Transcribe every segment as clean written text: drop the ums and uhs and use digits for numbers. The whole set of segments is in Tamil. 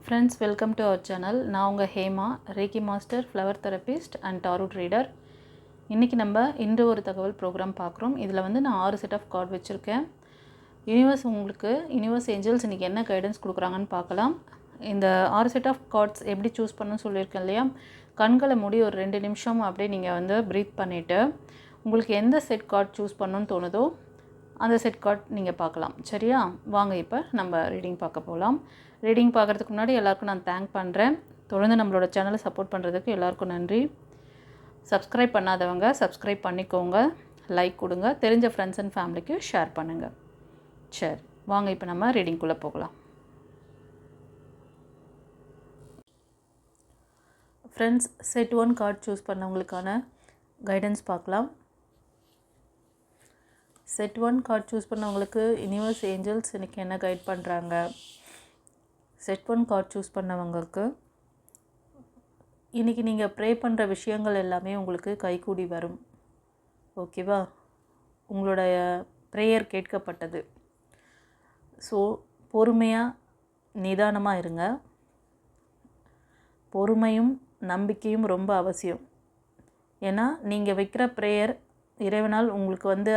Friends, welcome to our channel. நான் உங்கள் Hema, reiki master, flower therapist and tarot reader. இன்றைக்கி நம்ம இன்று ஒரு தகவல் ப்ரோக்ராம் பார்க்குறோம். இதில் வந்து நான் 6 செட் ஆஃப் கார்டு வச்சுருக்கேன். யூனிவர்ஸ் ஏஞ்சல்ஸ் இன்றைக்கி என்ன கைடன்ஸ் கொடுக்குறாங்கன்னு பார்க்கலாம். இந்த 6 செட் ஆஃப் கார்ட்ஸ் எப்படி சூஸ் பண்ணணும்னு சொல்லியிருக்கேன் இல்லையா? கண்களை மூடி ஒரு 2 நிமிஷம் அப்படியே நீங்கள் வந்து ப்ரீத் பண்ணிவிட்டு உங்களுக்கு எந்த செட் கார்டு சூஸ் பண்ணணுன்னு தோணுதோ அந்த செட் கார்ட் நீங்கள் பார்க்கலாம். சரியா? வாங்க இப்போ நம்ம ரீடிங் பார்க்க போகலாம். ரீடிங் பார்க்குறதுக்கு முன்னாடி எல்லாருக்கும் நான் தேங்க் பண்ணுறேன். தொடர்ந்து நம்மளோட சேனலை சப்போர்ட் பண்ணுறதுக்கு எல்லாருக்கும் நன்றி. சப்ஸ்கிரைப் பண்ணாதவங்க சப்ஸ்கிரைப் பண்ணிக்கோங்க, லைக் கொடுங்க, தெரிஞ்ச ஃப்ரெண்ட்ஸ் அண்ட் ஃபேமிலிக்கு ஷேர் பண்ணுங்கள். சரி, வாங்க இப்போ நம்ம ரீடிங்குள்ளே போகலாம். ஃப்ரெண்ட்ஸ், செட் 1 கார்டு சூஸ் பண்ணவங்களுக்கான கைடன்ஸ் பார்க்கலாம். செட் 1 கார்டு சூஸ் பண்ணவங்களுக்கு யூனிவர்ஸ் ஏஞ்சல்ஸ் இன்றைக்கி என்ன கைட் பண்ணுறாங்க? செட் 1 கார்டு சூஸ் பண்ணவங்களுக்கு இன்றைக்கி நீங்கள் ப்ரே பண்ணுற விஷயங்கள் எல்லாமே உங்களுக்கு கைகூடி வரும். ஓகேவா? உங்களுடைய ப்ரேயர் கேட்கப்பட்டது. ஸோ பொறுமையாக நிதானமாக இருங்க. பொறுமையும் நம்பிக்கையும் ரொம்ப அவசியம். ஏன்னா நீங்கள் வைக்கிற ப்ரேயர் இறைவனால் உங்களுக்கு வந்து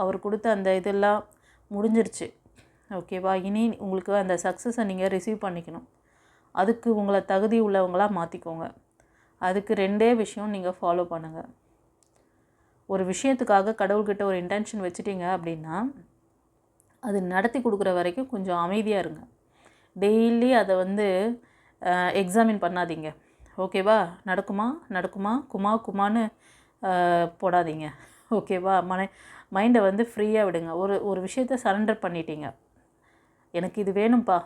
அவர் கொடுத்த அந்த இதெல்லாம் முடிஞ்சிருச்சு. ஓகேவா? இனி உங்களுக்கு அந்த சக்ஸஸை நீங்கள் ரிசீவ் பண்ணிக்கணும். அதுக்கு உங்களை தகுதி உள்ளவங்களாக மாற்றிக்கோங்க. அதுக்கு 2 விஷயம் நீங்கள் ஃபாலோ பண்ணுங்கள். ஒரு விஷயத்துக்காக கடவுள்கிட்ட ஒரு இன்டென்ஷன் வச்சுட்டிங்க அப்படின்னா அது நடத்தி கொடுக்குற வரைக்கும் கொஞ்சம் அமைதியாக இருங்க. டெய்லி அதை வந்து எக்ஸாமின் பண்ணாதீங்க. ஓகேவா? நடக்குமா குமான்னு போடாதீங்க. ஓகேவா? மைண்டை வந்து ஃப்ரீயாக விடுங்க. ஒரு விஷயத்தை சரண்டர் பண்ணிட்டீங்க. எனக்கு இது வேணும்ப்பா,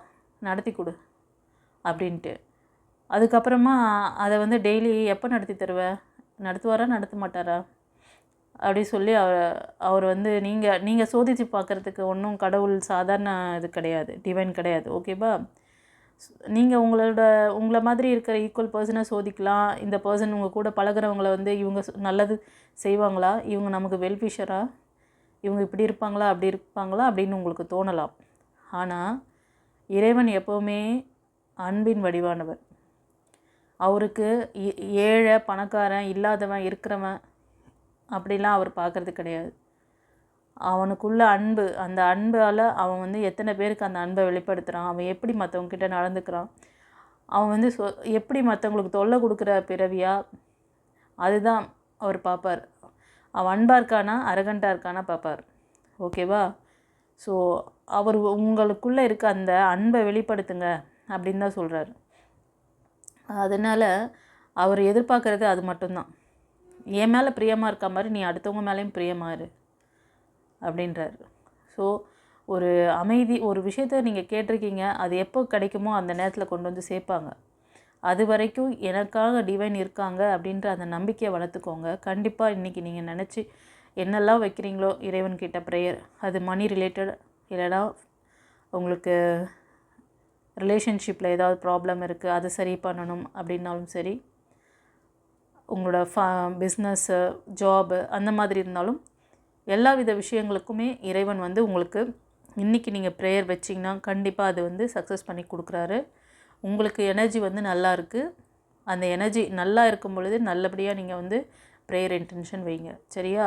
நடத்தி கொடு அப்படின்ட்டு. அதுக்கப்புறமா அதை வந்து டெய்லி எப்போ நடத்தி தருவேன், நடத்துவாரா நடத்த மாட்டாரா அப்படி சொல்லி அவர் வந்து நீங்கள் சோதித்து பார்க்குறதுக்கு ஒன்றும் கடவுள் சாதாரண இது கிடையாது, டிவைன் கிடையாது. ஓகேவா? நீங்கள் உங்களை மாதிரி இருக்கிற ஈக்குவல் பர்சனை சோதிக்கலாம். இந்த பர்சன் உங்கள் கூட பழகிறவங்கள வந்து இவங்க நல்லது செய்வாங்களா, இவங்க நமக்கு வெல்ஃபிஷரா, இவங்க இப்படி இருப்பாங்களா அப்படி இருப்பாங்களா அப்படின்னு உங்களுக்கு தோணலாம். ஆனால் இறைவன் எப்போவுமே அன்பின் வடிவானவர். அவருக்கு ஏழை பணக்காரன் இல்லாதவன் இருக்கிறவன் அப்படிலாம் அவர் பார்க்குறது கிடையாது. அவனுக்குள்ள அன்பு, அந்த அன்பால் அவன் வந்து எத்தனை பேருக்கு அந்த அன்பை வெளிப்படுத்துகிறான், அவன் எப்படி மற்றவங்கக்கிட்ட நடந்துக்கிறான், அவன் வந்து எப்படி மற்றவங்களுக்கு தொல்லை கொடுக்குற பிறவியா, அதுதான் அவர் பார்ப்பார். அவன் அன்பாக இருக்கானா அரகண்டாக இருக்கானா பார்ப்பார். ஓகேவா? ஸோ அவர் உங்களுக்குள்ளே இருக்க அந்த அன்பை வெளிப்படுத்துங்க அப்படின்னு தான் சொல்கிறார். அதனால் அவர் எதிர்பார்க்குறது அது மட்டும்தான். என் மேலே பிரியமாக இருக்க மாதிரி நீ அடுத்தவங்க மேலேயும் பிரியமாக இரு அப்படின்றார். ஸோ ஒரு அமைதி, ஒரு விஷயத்த நீங்கள் கேட்டிருக்கீங்க, அது எப்போ கிடைக்குமோ அந்த நேரத்தில் கொண்டு வந்து சேர்ப்பாங்க. அது வரைக்கும் எனக்காக டிவைன் இருக்காங்க அப்படின்ற அந்த நம்பிக்கையை வளர்த்துக்கோங்க. கண்டிப்பாக இன்றைக்கி நீங்கள் நினச்சி என்னெல்லாம் வைக்கிறீங்களோ இறைவன்கிட்ட ப்ரேயர், அது மணி ரிலேட்டட், இல்லைனா உங்களுக்கு ரிலேஷன்ஷிப்பில் ஏதாவது ப்ராப்ளம் இருக்குது அது சரி பண்ணணும் அப்படின்னாலும் சரி, உங்களோட பிஸ்னஸ்ஸு ஜாபு அந்த மாதிரி இருந்தாலும் எல்லா வித விஷயங்களுக்குமே இறைவன் வந்து உங்களுக்கு இன்றைக்கி நீங்கள் ப்ரேயர் வச்சிங்கன்னா கண்டிப்பாக அது வந்து சக்ஸஸ் பண்ணி கொடுக்குறாரு. உங்களுக்கு எனர்ஜி வந்து நல்லா இருக்குது. அந்த எனர்ஜி நல்லா இருக்கும் பொழுது நல்லபடியாக நீங்கள் வந்து ப்ரேயர் இன்டென்ஷன் வைங்க. சரியா?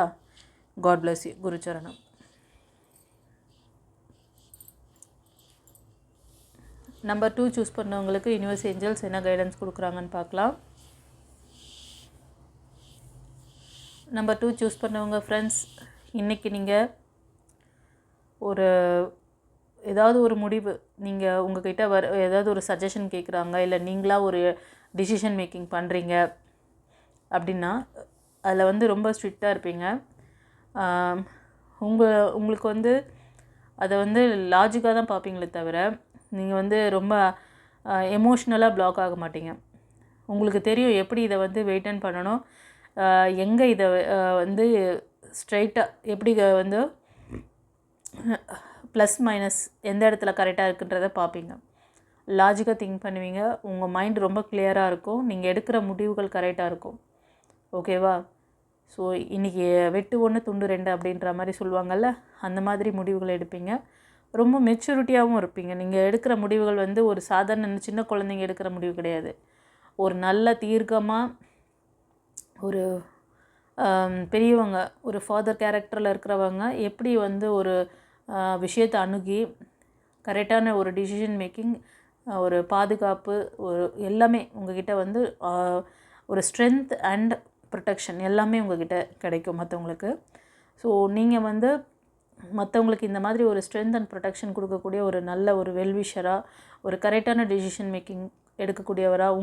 God bless you. குருச்சரணம். நம்பர் 2 சூஸ் பண்ணவங்களுக்கு யூனிவர்ஸ் ஏஞ்சல்ஸ் என்ன கைடன்ஸ் கொடுக்குறாங்கன்னு பார்க்கலாம். நம்பர் 2 சூஸ் பண்ணவங்க ஃப்ரெண்ட்ஸ், இன்றைக்கி நீங்கள் ஏதாவது ஒரு முடிவு, நீங்கள் உங்கள்கிட்ட ஏதாவது ஒரு சஜஷன் கேட்குறாங்க, இல்லை நீங்களாக ஒரு டிசிஷன் மேக்கிங் பண்ணுறீங்க அப்படின்னா அதில் வந்து ரொம்ப ஸ்ட்ரிக்டாக இருப்பீங்க. உங்களுக்கு வந்து அதை வந்து லாஜிக்காக தான் பார்ப்பீங்களே தவிர நீங்கள் வந்து ரொம்ப எமோஷ்னலாக பிளாக் ஆக மாட்டீங்க. உங்களுக்கு தெரியும் எப்படி இதை வந்து வெயிட்டன் பண்ணணும், எங்கே இதை வந்து ஸ்ட்ரைட்டாக எப்படி வந்து ப்ளஸ் மைனஸ் எந்த இடத்துல கரெக்டாக இருக்குன்றதை பார்ப்பீங்க. லாஜிக்காக திங்க் பண்ணுவீங்க. உங்கள் மைண்ட் ரொம்ப கிளியராக இருக்கும். நீங்கள் எடுக்கிற முடிவுகள் கரெக்டாக இருக்கும். ஓகேவா? ஸோ இன்றைக்கி வெட்டு 1 துண்டு 2 அப்படின்ற மாதிரி சொல்லுவாங்கள்ல, அந்த மாதிரி முடிவுகள் எடுப்பீங்க. ரொம்ப மெச்சூரிட்டியாகவும் இருப்பீங்க. நீங்கள் எடுக்கிற முடிவுகள் வந்து ஒரு சாதாரண சின்ன குழந்தைங்க எடுக்கிற முடிவு கிடையாது. ஒரு நல்ல தீர்க்கமாக ஒரு பெரியவங்க, ஒரு ஃபாதர் கேரக்டரில் இருக்கிறவங்க எப்படி வந்து ஒரு விஷயத்தை அணுகி கரெக்டான ஒரு டிசிஷன் மேக்கிங், ஒரு பாதுகாப்பு, ஒரு எல்லாமே உங்ககிட்ட வந்து ஒரு ஸ்ட்ரென்த் அண்ட் ப்ரொடெக்ஷன் எல்லாமே உங்ககிட்ட கிடைக்கும் மற்றவங்களுக்கு. ஸோ நீங்கள் வந்து மற்றவங்களுக்கு இந்த மாதிரி ஒரு ஸ்ட்ரென்த் அண்ட் ப்ரொடெக்ஷன் கொடுக்கக்கூடிய ஒரு நல்ல ஒரு வெல்விஷராக, ஒரு கரெக்டான டிசிஷன் மேக்கிங் எடுக்கக்கூடியவராக,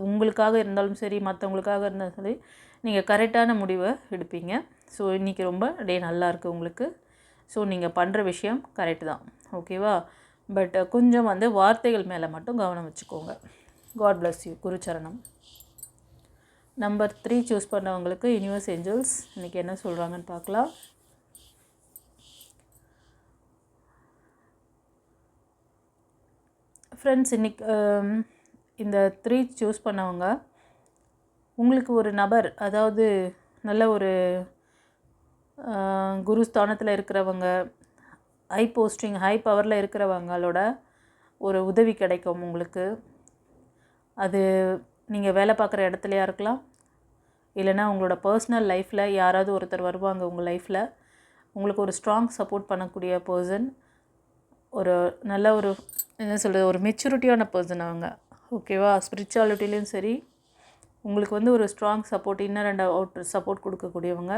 உங்களுக்காக இருந்தாலும் சரி, மற்றவங்களுக்காக இருந்தாலும் சரி, நீங்கள் கரெக்டான முடிவை எடுப்பீங்க. ஸோ இன்றைக்கி ரொம்ப டே நல்லாயிருக்கு உங்களுக்கு. ஸோ நீங்கள் பண்ணுற விஷயம் கரெக்டு தான், ஓகேவா? பட் கொஞ்சம் வந்து வார்த்தைகள் மேலே மட்டும் கவனம் வச்சுக்கோங்க. God bless you. குருச்சரணம். நம்பர் 3 சூஸ் பண்ணவங்களுக்கு யூனிவர்ஸ் ஏஞ்சல்ஸ் இன்றைக்கி என்ன சொல்கிறாங்கன்னு பார்க்கலாம். ஃப்ரெண்ட்ஸ், இன்றைக்கி இந்த 3 சூஸ் பண்ணவங்க உங்களுக்கு ஒரு நபர், அதாவது நல்ல ஒரு குரு ஸ்தானத்தில் இருக்கிறவங்க, ஹை போஸ்டிங், ஹை பவரில் இருக்கிறவங்களோட ஒரு உதவி கிடைக்கும் உங்களுக்கு. அது நீங்கள் வேலை பார்க்குற இடத்துலையா இருக்கலாம், இல்லைனா உங்களோட பர்சனல் லைஃப்பில் யாராவது ஒருத்தர் வருவாங்க உங்கள் லைஃப்பில். உங்களுக்கு ஒரு ஸ்ட்ராங் சப்போர்ட் பண்ணக்கூடிய பர்சன், ஒரு நல்ல ஒரு என்ன சொல்கிறது, ஒரு மெச்சூரிட்டியான பர்சன் அவங்க, ஓகேவா? ஸ்பிரிச்சுவாலிட்டிலையும் சரி உங்களுக்கு வந்து ஒரு strong support, inner and outer support கொடுக்கக்கூடியவங்க.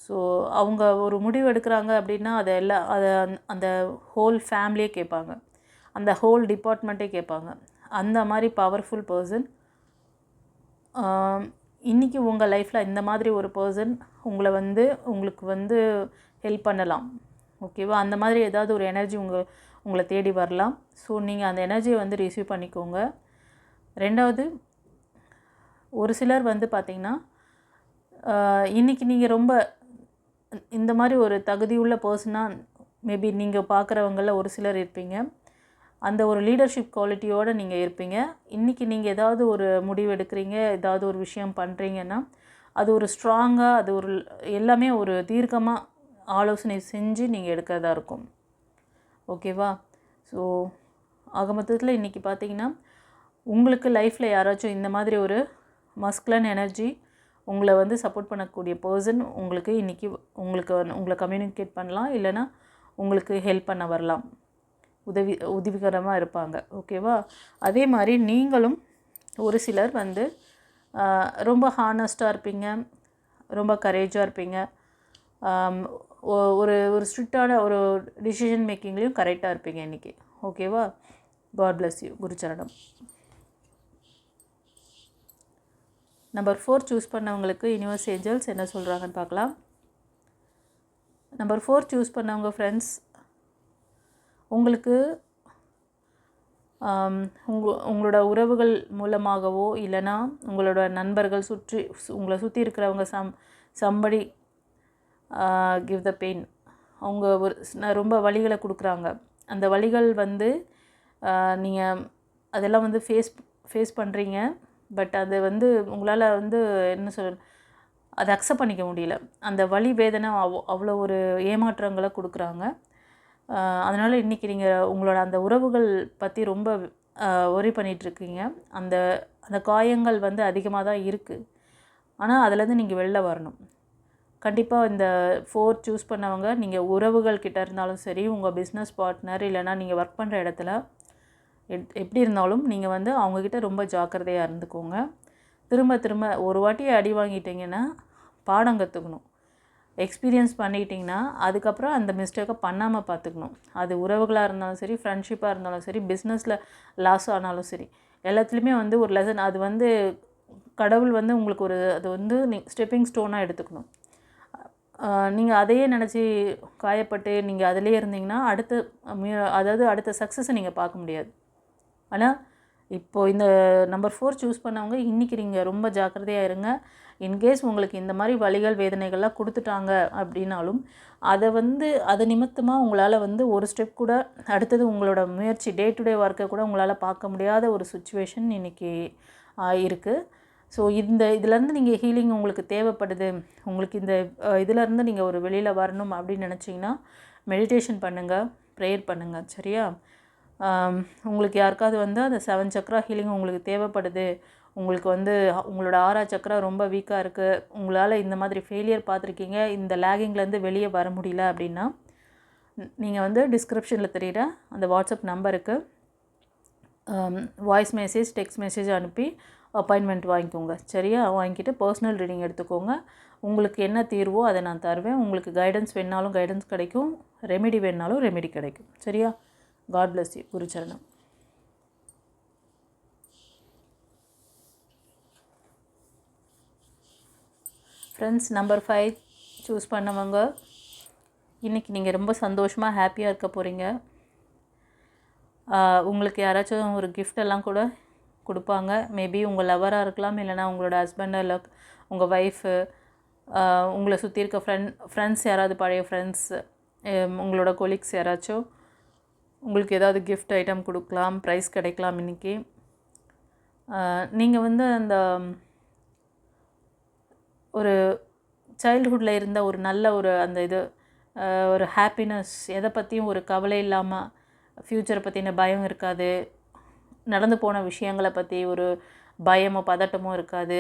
ஸோ அவங்க ஒரு முடிவு எடுக்கிறாங்க அப்படின்னா அதை அந்த ஹோல் ஃபேமிலியே கேட்பாங்க, அந்த ஹோல் டிபார்ட்மெண்ட்டே கேட்பாங்க. அந்த மாதிரி பவர்ஃபுல் பர்சன். இன்றைக்கி உங்கள் லைஃப்பில் இந்த மாதிரி ஒரு பர்சன் உங்களுக்கு வந்து ஹெல்ப் பண்ணலாம், ஓகேவா? அந்த மாதிரி ஏதாவது ஒரு எனர்ஜி உங்களை தேடி வரலாம். ஸோ நீங்கள் அந்த எனர்ஜியை வந்து ரிசீவ் பண்ணிக்கோங்க. ரெண்டாவது, ஒரு சிலர் வந்து பார்த்திங்கன்னா இன்றைக்கி நீங்கள் ரொம்ப இந்த மாதிரி ஒரு தகுதியுள்ள பர்சனாக மேபி நீங்கள் பார்க்குறவங்களில் ஒரு சிலர் இருப்பீங்க. அந்த ஒரு லீடர்ஷிப் குவாலிட்டியோடு நீங்கள் இருப்பீங்க. இன்றைக்கி நீங்கள் ஏதாவது ஒரு முடிவு எடுக்கிறீங்க, ஏதாவது ஒரு விஷயம் பண்ணுறீங்கன்னா அது ஒரு ஸ்ட்ராங்காக, அது ஒரு எல்லாமே ஒரு தீர்க்கமாக ஆலோசனை செஞ்சு நீங்கள் எடுக்கிறதா இருக்கும், ஓகேவா? ஸோ ஆக மொத்தத்தில் இன்றைக்கி பார்த்திங்கன்னா உங்களுக்கு லைஃப்பில் யாராச்சும் இந்த மாதிரி ஒரு மஸ்குலன் எனர்ஜி உங்களை வந்து சப்போர்ட் பண்ணக்கூடிய பர்சன் உங்களுக்கு இன்றைக்கி உங்களை கம்யூனிகேட் பண்ணலாம், இல்லைனா உங்களுக்கு ஹெல்ப் பண்ண வரலாம், உதவிகரமாக இருப்பாங்க, ஓகேவா? அதே மாதிரி நீங்களும் ஒரு சிலர் வந்து ரொம்ப ஹானஸ்ட்டாக இருப்பீங்க, ரொம்ப கரேஜாக இருப்பீங்க, ஒரு ஸ்ட்ரிக்டான ஒரு டிசிஷன் மேக்கிங்லேயும் கரெக்டாக இருப்பீங்க இன்றைக்கி, ஓகேவா? God bless you. குருச்சரணம். நம்பர் 4 சூஸ் பண்ணவங்களுக்கு யூனிவர்ஸ் ஏஞ்சல்ஸ் என்ன சொல்கிறாங்கன்னு பார்க்கலாம். நம்பர் 4 சூஸ் பண்ணவங்க ஃப்ரெண்ட்ஸ், உங்களுக்கு உங்களோட உறவுகள் மூலமாகவோ இல்லைனா உங்களோட நண்பர்கள் உங்களை சுற்றி இருக்கிறவங்க சம்படி கிவ் த பெயின், அவங்க ரொம்ப வலிகளை கொடுக்குறாங்க. அந்த வலிகள் வந்து நீங்கள் அதெல்லாம் வந்து ஃபேஸ் பண்ணுறீங்க. பட் அது வந்து உங்களால் வந்து என்ன அதை அக்செப்ட் பண்ணிக்க முடியல. அந்த வலி வேதனை அவ்வளோ ஒரு ஏமாற்றங்களை கொடுக்குறாங்க. அதனால் இன்றைக்கி நீங்கள் உங்களோட அந்த உறவுகள் பற்றி ரொம்ப ஒரி பண்ணிகிட்ருக்கீங்க. அந்த காயங்கள் வந்து அதிகமாக தான் இருக்குது. ஆனால் அதுலேருந்து நீங்கள் வெளில வரணும். கண்டிப்பாக இந்த 4 சூஸ் பண்ணவங்க, நீங்கள் உறவுகள் கிட்ட இருந்தாலும் சரி, உங்கள் பிஸ்னஸ் பார்ட்னர், இல்லைனா நீங்கள் ஒர்க் பண்ணுற இடத்துல எப்படி இருந்தாலும் நீங்கள் வந்து அவங்கக்கிட்ட ரொம்ப ஜாக்கிரதையாக இருந்துக்கோங்க. திரும்ப ஒரு வாட்டி அடி வாங்கிட்டிங்கன்னா பாடம் கற்றுக்கணும். எக்ஸ்பீரியன்ஸ் பண்ணிக்கிட்டிங்கன்னா அதுக்கப்புறம் அந்த மிஸ்டேக்கை பண்ணாமல் பார்த்துக்கணும். அது உறவுகளாக இருந்தாலும் சரி, ஃப்ரெண்ட்ஷிப்பாக இருந்தாலும் சரி, பிஸ்னஸில் லாஸ் ஆனாலும் சரி, எல்லாத்துலேயுமே வந்து ஒரு லெசன். அது வந்து கடவுள் வந்து உங்களுக்கு அது வந்து ஸ்டெப்பிங் ஸ்டோனாக எடுத்துக்கணும். நீங்கள் அதையே நினச்சி காயப்பட்டு நீங்கள் அதிலே இருந்தீங்கன்னா அடுத்த சக்ஸஸை நீங்கள் பார்க்க முடியாது. ஆனால் இப்போது இந்த நம்பர் 4 சூஸ் பண்ணவங்க இன்றைக்கி நீங்கள் ரொம்ப ஜாக்கிரதையாக இருங்க. இன்கேஸ் உங்களுக்கு இந்த மாதிரி வலிகள் வேதனைகள்லாம் கொடுத்துட்டாங்க அப்படின்னாலும் அதை நிமித்தமாக உங்களால் வந்து ஒரு ஸ்டெப் கூட அடுத்தது உங்களோட முயற்சி டே டு டே ஒர்க்கை கூட உங்களால் பார்க்க முடியாத ஒரு சுச்சுவேஷன் இன்றைக்கி இருக்குது. ஸோ இதிலேருந்து நீங்கள் ஹீலிங் உங்களுக்கு தேவைப்படுது, உங்களுக்கு இதிலேருந்து நீங்கள் ஒரு வெளியில் வரணும் அப்படின்னு நினச்சிங்கன்னா மெடிடேஷன் பண்ணுங்கள். ப்ரேயர் பண்ணுங்கள். சரியா? உங்களுக்கு யாருக்காவது வந்து அந்த 7 சக்ரா ஹீலிங் உங்களுக்கு தேவைப்படுது, உங்களுக்கு வந்து உங்களோட 6 சக்ரா ரொம்ப வீக்காக இருக்குது, உங்களால் இந்த மாதிரி ஃபெயிலியர் பார்த்துருக்கீங்க, இந்த லேகிங்லேருந்து வெளியே வர முடியல அப்படின்னா, நீங்கள் வந்து டிஸ்கிரிப்ஷனில் தெரிகிற அந்த வாட்ஸ்அப் நம்பருக்கு வாய்ஸ் மெசேஜ், டெக்ஸ்ட் மெசேஜ் அனுப்பி அப்பாயின்மெண்ட் வாங்கிக்கோங்க. சரியா? வாங்கிக்கிட்டு பர்சனல் ரீடிங் எடுத்துக்கோங்க. உங்களுக்கு என்ன தீர்வோ அதை நான் தருவேன். உங்களுக்கு கைடன்ஸ் வேணாலும் கைடன்ஸ் கிடைக்கும், ரெமெடி வேணாலும் ரெமெடி கிடைக்கும். சரியா? God bless you. குருச்சரணம். ஃப்ரெண்ட்ஸ், நம்பர் 5 சூஸ் பண்ணவங்க இன்றைக்கி நீங்கள் ரொம்ப சந்தோஷமாக ஹாப்பியாக இருக்க போகிறீங்க. உங்களுக்கு யாராச்சும் ஒரு கிஃப்ட் எல்லாம் கூட கொடுப்பாங்க. மேபி உங்கள் லவராக இருக்கலாம், இல்லைனா உங்களோட ஹஸ்பண்ட், இல்லை உங்கள் ஒய்ஃபு, உங்களை சுற்றி இருக்க ஃப்ரெண்ட்ஸ் யாராவது, பழைய ஃப்ரெண்ட்ஸ், உங்களோட கொலீக்ஸ் யாராச்சும் உங்களுக்கு ஏதாவது கிஃப்ட் ஐட்டம் கொடுக்கலாம், ப்ரைஸ் கிடைக்கலாம். இன்றைக்கி நீங்கள் வந்து அந்த ஒரு சைல்ட்ஹுட்டில் இருந்த ஒரு நல்ல ஒரு அந்த இது ஒரு ஹாப்பினஸ், எதை பற்றியும் ஒரு கவலை இல்லாமல், ஃப்யூச்சரை பற்றின பயம் இருக்காது, நடந்து போன விஷயங்களை பற்றி ஒரு பயமோ பதட்டமோ இருக்காது,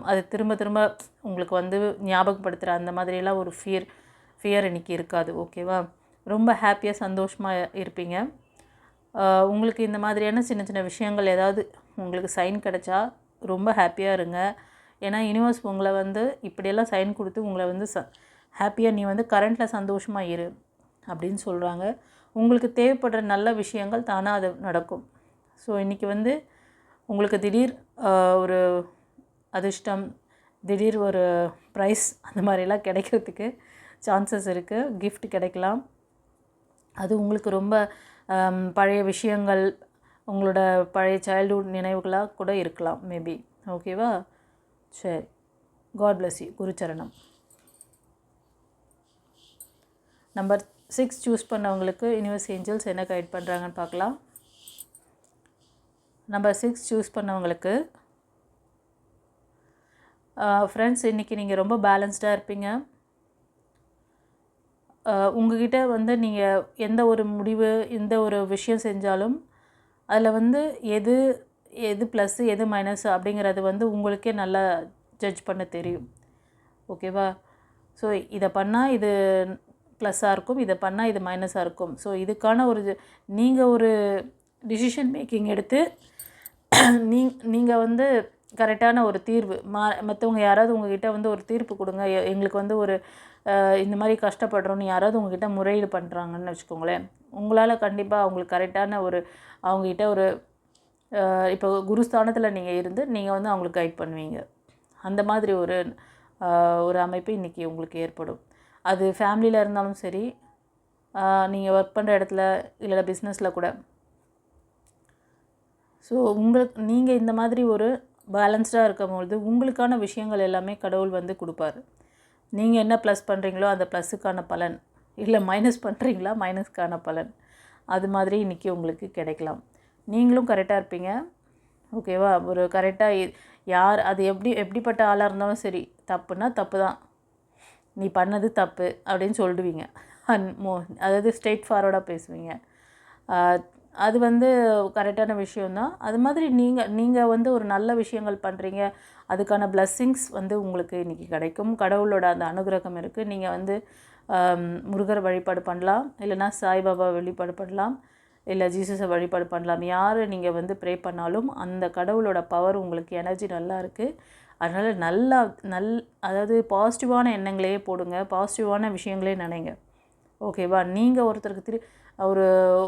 அது திரும்ப திரும்ப உங்களுக்கு வந்து ஞாபகப்படுத்துகிற அந்த மாதிரியெல்லாம் ஒரு ஃபியர் இன்றைக்கி இருக்காது. ஓகேவா? ரொம்ப ஹாப்பியாக சந்தோஷமாக இருப்பீங்க. உங்களுக்கு இந்த மாதிரியான சின்ன சின்ன விஷயங்கள் ஏதாவது உங்களுக்கு சைன் கிடச்சா ரொம்ப ஹாப்பியாக இருங்க. ஏன்னா யூனிவர்ஸ் உங்களை வந்து இப்படியெல்லாம் சைன் கொடுத்து உங்களை வந்து ஹாப்பியாக நீ வந்து கரண்ட்டில் சந்தோஷமாக இரு அப்படின்னு சொல்கிறாங்க. உங்களுக்கு தேவைப்படுற நல்ல விஷயங்கள் தானாக அது நடக்கும். ஸோ இன்றைக்கி வந்து உங்களுக்கு திடீர் ஒரு அதிர்ஷ்டம், திடீர் ஒரு ப்ரைஸ் அந்த மாதிரிலாம் கிடைக்கிறதுக்கு சான்சஸ் இருக்குது. கிஃப்ட் கிடைக்கலாம். அது உங்களுக்கு ரொம்ப பழைய விஷயங்கள், உங்களோட பழைய சைல்ட்ஹுட் நினைவுகளாக கூட இருக்கலாம் மேபி. ஓகேவா? சரி, காட் பிளஸ் யூ. குருச்சரணம். நம்பர் 6 சூஸ் பண்ணவங்களுக்கு யூனிவர்ஸ் ஏஞ்சல்ஸ் என்ன கைட் பண்ணுறாங்கன்னு பார்க்கலாம். நம்பர் 6 சூஸ் பண்ணவங்களுக்கு ஃப்ரெண்ட்ஸ், இன்றைக்கி நீங்கள் ரொம்ப பேலன்ஸ்டாக இருப்பீங்க. உங்கள்கிட்ட வந்து நீங்கள் எந்த ஒரு முடிவு, எந்த ஒரு விஷயம் செஞ்சாலும் அதில் வந்து எது ப்ளஸ்ஸு எது மைனஸ் அப்படிங்கிறது வந்து உங்களுக்கே நல்லா ஜட்ஜ் பண்ண தெரியும். ஓகேவா? ஸோ இதை பண்ணால் இது ப்ளஸ்ஸாக இருக்கும், இதை பண்ணால் இது மைனஸாக இருக்கும். ஸோ இதுக்கான நீங்கள் ஒரு டிசிஷன் மேக்கிங் எடுத்து நீங்கள் வந்து கரெக்டான ஒரு தீர்வு, மற்றவங்க யாராவது உங்ககிட்ட வந்து ஒரு தீர்ப்பு கொடுங்க, எங்களுக்கு வந்து ஒரு இந்த மாதிரி கஷ்டப்படுறோன்னு யாராவது உங்ககிட்ட முறையீடு பண்ணுறாங்கன்னு வச்சுக்கோங்களேன், உங்களால் கண்டிப்பாக அவங்களுக்கு கரெக்டான அவங்ககிட்ட இப்போ குருஸ்தானத்தில் நீங்கள் இருந்து நீங்கள் வந்து அவங்களுக்கு கைட் பண்ணுவீங்க. அந்த மாதிரி ஒரு அமைப்பு இன்றைக்கி உங்களுக்கு ஏற்படும். அது ஃபேமிலியில் இருந்தாலும் சரி, நீங்கள் ஒர்க் பண்ணுற இடத்துல, இல்லை பிஸ்னஸில் கூட. ஸோ நீங்கள் இந்த மாதிரி ஒரு பேலன்ஸ்டாக இருக்கும்பொழுது உங்களுக்கான விஷயங்கள் எல்லாமே கடவுள் வந்து கொடுப்பாரு. நீங்கள் என்ன ப்ளஸ் பண்ணுறீங்களோ அந்த ப்ளஸ்ஸுக்கான பலன், இல்லை மைனஸ் பண்ணுறீங்களா மைனஸ்க்கான பலன், அது மாதிரி இன்றைக்கி உங்களுக்கு கிடைக்கலாம். நீங்களும் கரெக்டாக இருப்பீங்க. ஓகேவா? ஒரு கரெக்டாக யார் அது எப்படிப்பட்ட ஆளாக இருந்தாலும் சரி, தப்புனா தப்பு தான், நீ பண்ணது தப்பு அப்படின்னு சொல்லிடுவீங்க. அதாவது ஸ்ட்ரெயிட் ஃபார்வர்டாக பேசுவீங்க. அது வந்து கரெக்டான விஷயந்தான். அது மாதிரி நீங்கள் வந்து ஒரு நல்ல விஷயங்கள் பண்ணுறீங்க, அதுக்கான பிளஸ்ஸிங்ஸ் வந்து உங்களுக்கு இன்றைக்கி கிடைக்கும். கடவுளோட அந்த அனுகிரகம் இருக்குது. நீங்கள் வந்து முருகர் வழிபாடு பண்ணலாம், இல்லைனா சாய்பாபா வழிபாடு பண்ணலாம், இல்லை ஜீசஸை வழிபாடு பண்ணலாம். யார் நீங்கள் வந்து ப்ரே பண்ணாலும் அந்த கடவுளோட பவர் உங்களுக்கு எனர்ஜி நல்லா இருக்குது. அதனால் அதாவது பாசிட்டிவான எண்ணங்களையே போடுங்க, பாசிட்டிவான விஷயங்களே நினைங்க. ஓகேவா? நீங்கள் ஒருத்தருக்கு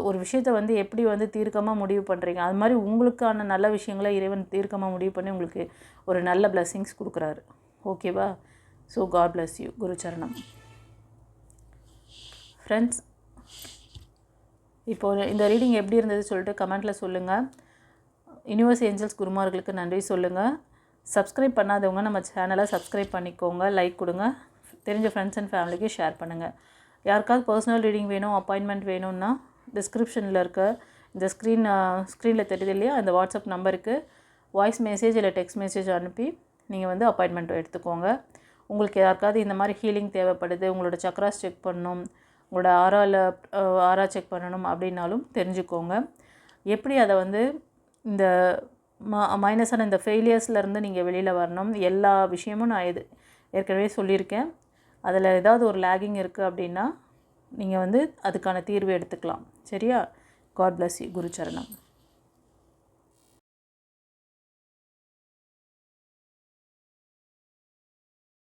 ஒரு விஷயத்தை வந்து எப்படி வந்து தீர்க்கமாக முடிவு பண்ணுறீங்க, அது மாதிரி உங்களுக்கான நல்ல விஷயங்களை இறைவன் தீர்க்கமாக முடிவு பண்ணி உங்களுக்கு ஒரு நல்ல பிளெஸ்ஸிங்ஸ் கொடுக்குறாரு. ஓகேவா? So God bless you. குருச்சரணம். ஃப்ரெண்ட்ஸ், இப்போது இந்த ரீடிங் எப்படி இருந்தது சொல்லிட்டு கமெண்ட்டில் சொல்லுங்கள். யூனிவர்ஸ் ஏஞ்சல்ஸ் குருமார்களுக்கு நன்றி சொல்லுங்கள். சப்ஸ்கிரைப் பண்ணாதவங்க நம்ம சேனலை சப்ஸ்கிரைப் பண்ணிக்கோங்க, லைக் கொடுங்க, தெரிஞ்ச ஃப்ரெண்ட்ஸ் அண்ட் ஃபேமிலிக்கு ஷேர் பண்ணுங்கள். யாருக்காவது பர்சனல் ரீடிங் வேணும், அப்பாயின்மெண்ட் வேணும்னா டிஸ்கிரிப்ஷனில் இருக்க இந்த ஸ்க்ரீனில் தெரியுது இல்லையா, அந்த வாட்ஸ்அப் நம்பருக்கு வாய்ஸ் மெசேஜ் இல்லை டெக்ஸ்ட் மெசேஜ் அனுப்பி நீங்கள் வந்து அப்பாயின்மெண்ட் எடுத்துக்கோங்க. உங்களுக்கு யாருக்காவது இந்த மாதிரி ஹீலிங் தேவைப்படுது, உங்களோட சக்ராஸ் செக் பண்ணணும், உங்களோட ஆரா செக் பண்ணணும் அப்படின்னாலும் தெரிஞ்சுக்கோங்க. எப்படி அதை வந்து இந்த மைனஸான இந்த ஃபெயிலியர்ஸ்லேருந்து நீங்கள் வெளியில் வரணும், எல்லா விஷயமும் நான் ஏற்கனவே சொல்லியிருக்கேன். அதில் ஏதாவது ஒரு லேகிங் இருக்குது அப்படின்னா நீங்கள் வந்து அதுக்கான தீர்வு எடுத்துக்கலாம். சரியா? God bless you. குருச்சரணம்.